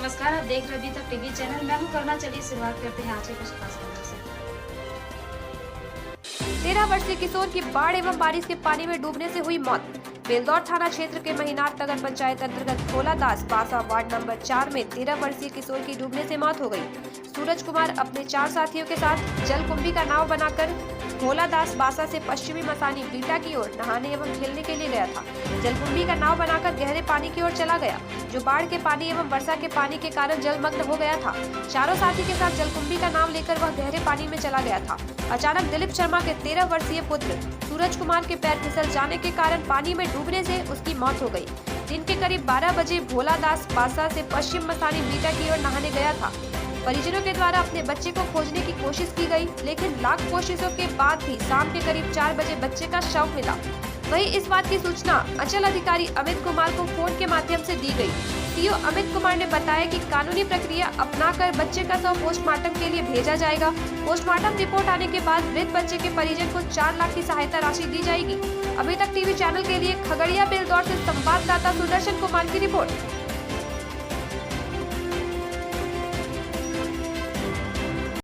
नमस्कार, आप देख रहे अभी तक टीवी चैनल। मैं हूं करुणा। चलिए शुरुआत करते हैं आज के कुछ खास खबरों से। 13 वर्षीय किशोर की बाढ़ एवं बारिश के पानी में डूबने से हुई मौत। बेलदौर थाना क्षेत्र के महिनार नगर पंचायत अंतर्गत भोला दास बासा वार्ड नंबर 4 में 13 वर्षीय किशोर की डूबने से मौत हो गई। सूरज कुमार अपने 4 साथियों के साथ जलकुंभी का नाव बनाकर भोला दास बासा से पश्चिमी मसानी बीटा की ओर नहाने एवं खेलने के लिए गया था। जलकुंभी का नाव बनाकर गहरे पानी की ओर चला गया, जो बाढ़ के पानी एवं वर्षा के पानी के कारण जलमग्न हो गया था। चारों साथी के साथ जलकुंभी का नाव लेकर वह गहरे पानी में चला गया था। अचानक दिलीप शर्मा के 13 वर्षीय पुत्र सूरज कुमार के पैर फिसल जाने के कारण पानी में डूबने से उसकी मौत हो गई। दिन के करीब 12 बजे भोला दास बासा से पश्चिम मसानी बीटा की ओर नहाने गया था। परिजनों के द्वारा अपने बच्चे को खोजने की कोशिश की गई, लेकिन लाख कोशिशों के बाद भी शाम के करीब 4 बजे बच्चे का शव मिला। वहीं इस बात की सूचना अंचल अधिकारी अमित कुमार को फोन के माध्यम से दी गई। सीओ अमित कुमार ने बताया कि कानूनी प्रक्रिया अपनाकर बच्चे का शव पोस्टमार्टम के लिए भेजा जाएगा। पोस्टमार्टम रिपोर्ट आने के बाद मृत बच्चे के परिजन को 4 लाख की सहायता राशि दी जाएगी। अभी तक टीवी चैनल के लिए खगड़िया बेलदौर से संवाददाता सुदर्शन कुमार की रिपोर्ट।